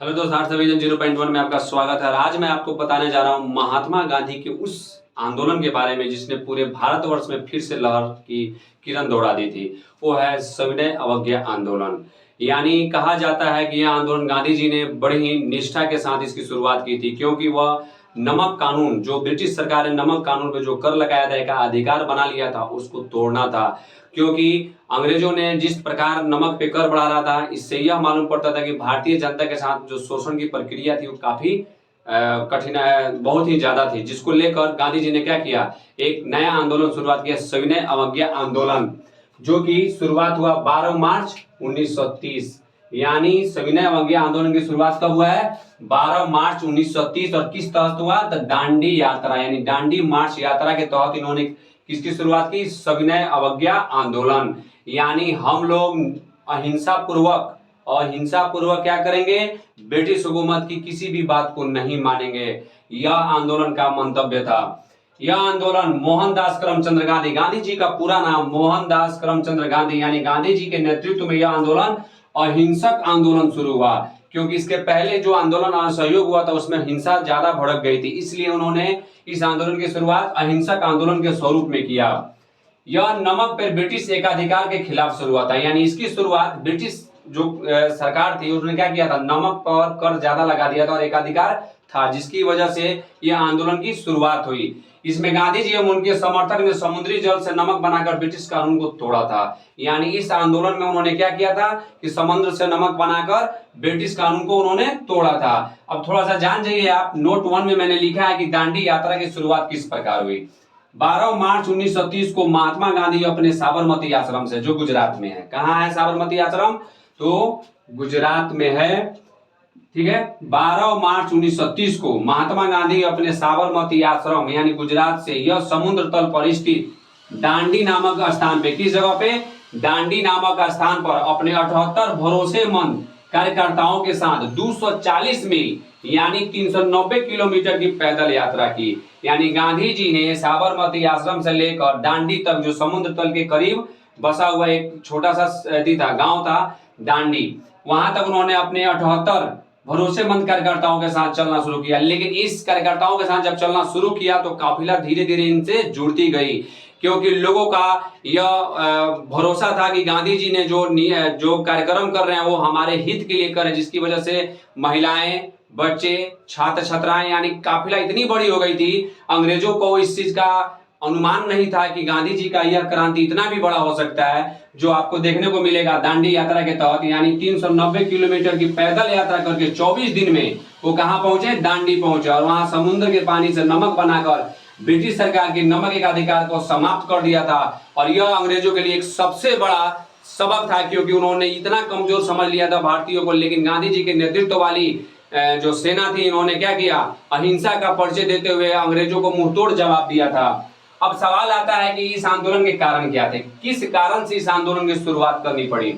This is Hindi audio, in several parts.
हेलो दोस्त, हार्ट विजन 0.1 में आपका स्वागत है। और आज मैं आपको बताने जा रहा हूँ महात्मा गांधी के उस आंदोलन के बारे में जिसने पूरे भारतवर्ष में फिर से लहर की किरण दौड़ा दी थी। वो है सविनय अवज्ञा आंदोलन। यानी कहा जाता है कि यह आंदोलन गांधी जी ने बड़ी ही निष्ठा के साथ इसकी शुरुआत की थी, क्योंकि वह नमक कानून, जो ब्रिटिश सरकार ने नमक कानून पे जो कर लगाया था, का अधिकार बना लिया था, उसको तोड़ना था। क्योंकि अंग्रेजों ने जिस प्रकार नमक पे कर बढ़ा रहा था, इससे यह मालूम पड़ता था कि भारतीय जनता के साथ जो शोषण की प्रक्रिया थी वो काफी कठिन, बहुत ही ज्यादा थी, जिसको लेकर गांधी जी ने क्या किया, एक नया आंदोलन शुरुआत किया, सविनय अवज्ञा आंदोलन, जो कि शुरुआत हुआ 12 मार्च 1930। यानी सविनय अवज्ञा आंदोलन की शुरुआत कब हुआ है? 12 मार्च 1930। और किस तहत हुआ? तो दांडी यात्रा, यानी दांडी मार्च यात्रा के तहत इन्होंने किसकी शुरुआत की? सविनय अवज्ञा आंदोलन। यानी हम लोग अहिंसा पूर्वक क्या करेंगे? ब्रिटिश हुकूमत की किसी भी बात को नहीं मानेंगे। यह आंदोलन का मंतव्य था। यह आंदोलन मोहनदास करमचंद गांधी, गांधी जी का पूरा नाम मोहनदास करमचंद गांधी, यानी गांधी जी के नेतृत्व में यह आंदोलन अहिंसक आंदोलन शुरू हुआ। क्योंकि इसके पहले जो आंदोलन असहयोग हुआ था उसमें हिंसा ज्यादा भड़क गई थी, इसलिए उन्होंने इस आंदोलन की शुरुआत अहिंसक आंदोलन के स्वरूप में किया। यह नमक पर ब्रिटिश एकाधिकार के खिलाफ शुरू हुआ था। यानी इसकी शुरुआत ब्रिटिश जो सरकार थी उसने क्या किया था, नमक पर कर ज्यादा लगा दिया था और एकाधिकार था, जिसकी वजह से यह आंदोलन की शुरुआत हुई। इसमें गांधी जी एवं उनके समर्थक ने समुद्री जल से नमक बनाकर ब्रिटिश कानून को तोड़ा था। यानी इस आंदोलन में उन्होंने क्या किया था कि समुद्र से नमक बनाकर ब्रिटिश कानून को उन्होंने तोड़ा था। अब थोड़ा सा जान जाइए आप, नोट 1 में मैंने लिखा है कि दांडी यात्रा की शुरुआत किस प्रकार हुई। 12 मार्च 1930 को महात्मा गांधी अपने साबरमती आश्रम से, जो गुजरात में है, कहाँ है साबरमती आश्रम? तो गुजरात में है, ठीक है। 12 मार्च 1930 को महात्मा गांधी अपने साबरमती आश्रम यानी गुजरात से यह समुद्र तल पर स्थित दांडी नामक स्थान पे, किस जगह पे? दांडी नामक स्थान पर अपने 78 भरोसेमंद कार्यकर्ताओं के साथ 240 मील यानी 390 किलोमीटर की पैदल यात्रा की। यानी गांधी जी ने साबरमती आश्रम से लेकर दांडी तक, जो समुद्र तल के करीब बसा हुआ एक छोटा सा गांव था दांडी, वहां तक उन्होंने अपने 78 भरोसेमंद कार्यकर्ताओं के साथ चलना शुरू किया। लेकिन इस कार्यकर्ताओं के साथ जब चलना शुरू किया तो काफिला धीरे धीरे इनसे जुड़ती गई, क्योंकि लोगों का यह भरोसा था कि गांधी जी ने जो कार्यक्रम कर रहे हैं वो हमारे हित के लिए कर रहे हैं, जिसकी वजह से महिलाएं, बच्चे, छात्र छात्राएं, यानी काफिला इतनी बड़ी हो गई थी, अंग्रेजों को इस चीज का अनुमान नहीं था कि गांधी जी का यह क्रांति इतना भी बड़ा हो सकता है, जो आपको देखने को मिलेगा दांडी यात्रा के तहत। यानी 390 किलोमीटर की पैदल यात्रा करके 24 दिन में वो कहां पहुंचे? दांडी पहुंचे, और वहां समुद्र के पानी से नमक बनाकर ब्रिटिश सरकार के नमक के अधिकार को समाप्त कर दिया था। और यह अंग्रेजों के लिए एक सबसे बड़ा सबक था, क्योंकि उन्होंने इतना कमजोर समझ लिया था भारतीयों को। लेकिन गांधी जी के नेतृत्व वाली जो सेना थी, इन्होंने क्या किया? अहिंसा का परिचय देते हुए अंग्रेजों को मुंहतोड़ जवाब दिया था। अब सवाल आता है कि इस आंदोलन के कारण क्या थे, किस कारण से इस आंदोलन की शुरुआत करनी पड़ी?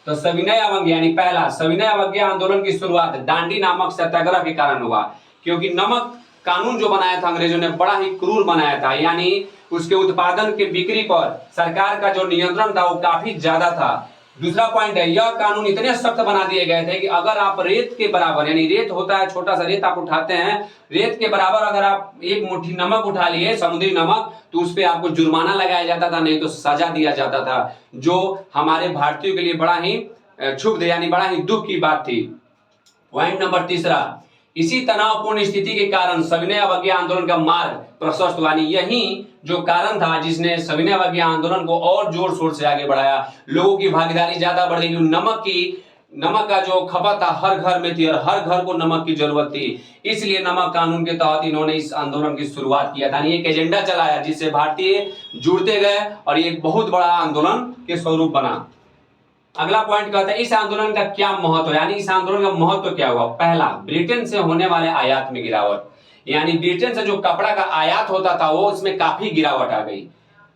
तो सविनय अवज्ञा, यानी पहला सविनय अवज्ञा आंदोलन की शुरुआत दांडी नामक सत्याग्रह के कारण हुआ। क्योंकि नमक कानून जो बनाया था अंग्रेजों ने, बड़ा ही क्रूर बनाया था। यानी उसके उत्पादन के बिक्री पर सरकार का जो नियंत्रण था वो काफी ज्यादा था। दूसरा पॉइंट है, यह कानून इतने सख्त बना दिए गए थे कि अगर आप रेत के बराबर, यानी रेत होता है छोटा सा रेत आप उठाते हैं, रेत के बराबर अगर आप एक मुट्ठी नमक उठा लिए, समुद्री नमक, तो उस पर आपको जुर्माना लगाया जाता था, नहीं तो सजा दिया जाता था, जो हमारे भारतीयों के लिए बड़ा ही क्षुब्ध, यानी बड़ा ही दुख की बात थी। पॉइंट नंबर तीसरा, इसी तनावपूर्ण स्थिति के कारण सविनय अवज्ञा आंदोलन का मार्ग प्रशस्त हुआ। यही जो कारण था जिसने सविनय अवज्ञा आंदोलन को और जोर शोर से आगे बढ़ाया। लोगों की भागीदारी ज्यादा बढ़ गई। नमक का जो खपत था हर घर में थी, और हर घर को नमक की जरूरत थी, इसलिए नमक कानून के तहत इन्होंने इस आंदोलन की शुरुआत किया था। एक एजेंडा चलाया जिससे भारतीय जुड़ते गए और ये एक बहुत बड़ा आंदोलन के स्वरूप बना। अगला पॉइंट कहता है इस आंदोलन का क्या महत्व, यानी इस आंदोलन का महत्व क्या हुआ? पहला, ब्रिटेन से होने वाले आयात में गिरावट, यानी ब्रिटेन से जो कपड़ा का आयात होता था वो उसमें काफी गिरावट आ गई।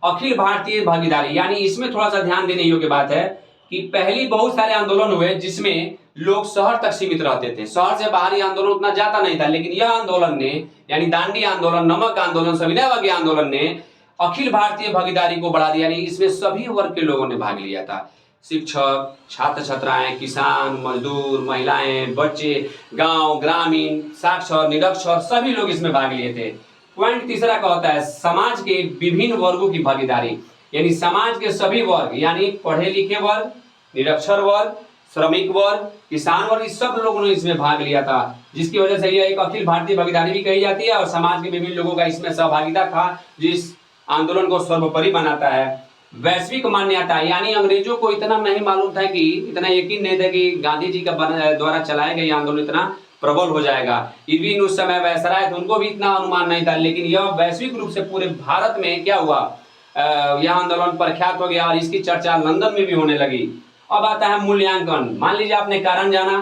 अखिल भारतीय भागीदारी, यानी इसमें थोड़ा सा ध्यान देने योग्य बात है कि पहली बहुत सारे आंदोलन हुए जिसमें लोग शहर तक सीमित रहते थे, शहर से बाहरी आंदोलन उतना जाता नहीं था। लेकिन यह आंदोलन ने, यानी दांडी आंदोलन, नमक आंदोलन, सविनय अवज्ञा आंदोलन ने अखिल भारतीय भागीदारी को बढ़ा दिया। यानी इसमें सभी वर्ग के लोगों ने भाग लिया था, शिक्षक, छात्र छात्राएं, किसान, मजदूर, महिलाएं, बच्चे, गांव, ग्रामीण, साक्षर, निरक्षर सभी लोग इसमें भाग लिए थे। पॉइंट तीसरा का होता है समाज के विभिन्न वर्गों की भागीदारी, यानी समाज के सभी वर्ग, यानी पढ़े लिखे वर्ग, निरक्षर वर्ग, श्रमिक वर्ग, किसान वर्ग, इस सब लोगों ने इसमें भाग लिया था, जिसकी वजह से यह एक अखिल भारतीय भागीदारी भी कही जाती है और समाज के विभिन्न लोगों का इसमें सहभागिता था, जिस आंदोलन को सर्वोपरि बनाता है। वैश्विक मान्यता, यानी अंग्रेजों को इतना नहीं मालूम था कि, इतना यकीन नहीं था कि गांधी जी का द्वारा चलाया गया आंदोलन इतना प्रबल हो जाएगा। इरविन उस समय वैसराय थे, उनको भी इतना अनुमान नहीं था, लेकिन यह वैश्विक रूप से पूरे भारत में क्या हुआ, यह आंदोलन प्रख्यात हो गया और इसकी चर्चा लंदन में भी होने लगी। अब आता है मूल्यांकन। मान लीजिए आपने कारण जाना,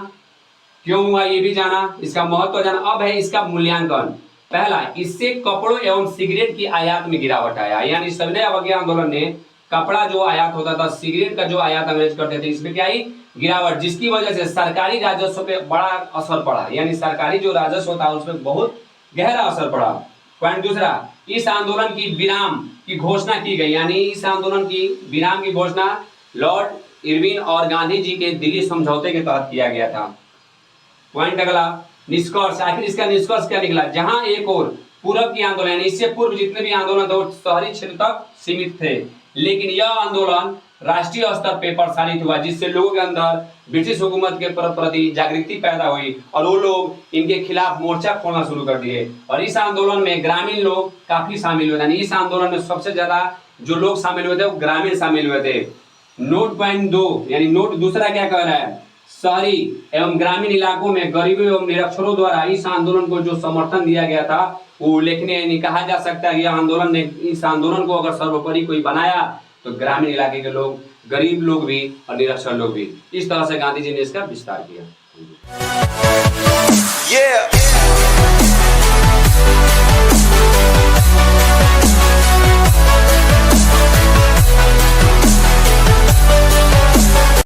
क्यों हुआ ये भी जाना, इसका महत्व जाना, अब है इसका मूल्यांकन। पहला, इससे कपड़ों एवं सिगरेट की आयात में गिरावट आया, यानी सविनय अवज्ञा आंदोलन ने कपड़ा जो आयात होता था, सिगरेट का जो आयात अंग्रेज करते थे, इसमें क्या आई, गिरावट, जिसकी वजह से सरकारी राजस्व पे बड़ा असर पड़ा, यानी सरकारी जो राजस्व था उसमें बहुत गहरा असर पड़ा। पॉइंट दूसरा, इस आंदोलन की विराम की घोषणा की गई, यानी इस आंदोलन की विराम की घोषणा लॉर्ड इरविन और गांधी जी के दिल्ली समझौते के तहत किया गया था। पॉइंट अगला, निष्कर्ष। आखिर इसका निष्कर्ष क्या निकला, जहां एक और पूरब की आंदोलन, इससे पूर्व जितने भी आंदोलन थे वो शहरी क्षेत्र तक सीमित थे, लेकिन यह आंदोलन राष्ट्रीय स्तर पर प्रसारित हुआ, जिससे लोगों के अंदर ब्रिटिश हुकूमत के प्रति जागृति पैदा हुई और वो लोग इनके खिलाफ मोर्चा खोलना शुरू कर दिए। और इस आंदोलन में ग्रामीण लोग काफी शामिल हुए, यानी इस आंदोलन में सबसे ज्यादा जो लोग शामिल हुए थे वो ग्रामीण शामिल हुए थे। नोट पॉइंट 2, यानी नोट दूसरा क्या कह रहा है, शहरी एवं ग्रामीण इलाकों में गरीबों एवं निरक्षरों द्वारा इस आंदोलन को जो समर्थन दिया गया था वो उल्लेखनीय, यानी कहा जा सकता है कि आंदोलन ने, इस आंदोलन को अगर सर्वोपरि कोई बनाया तो ग्रामीण इलाके के लोग, गरीब लोग भी और निरक्षर लोग भी। इस तरह से गांधी जी ने इसका विस्तार किया।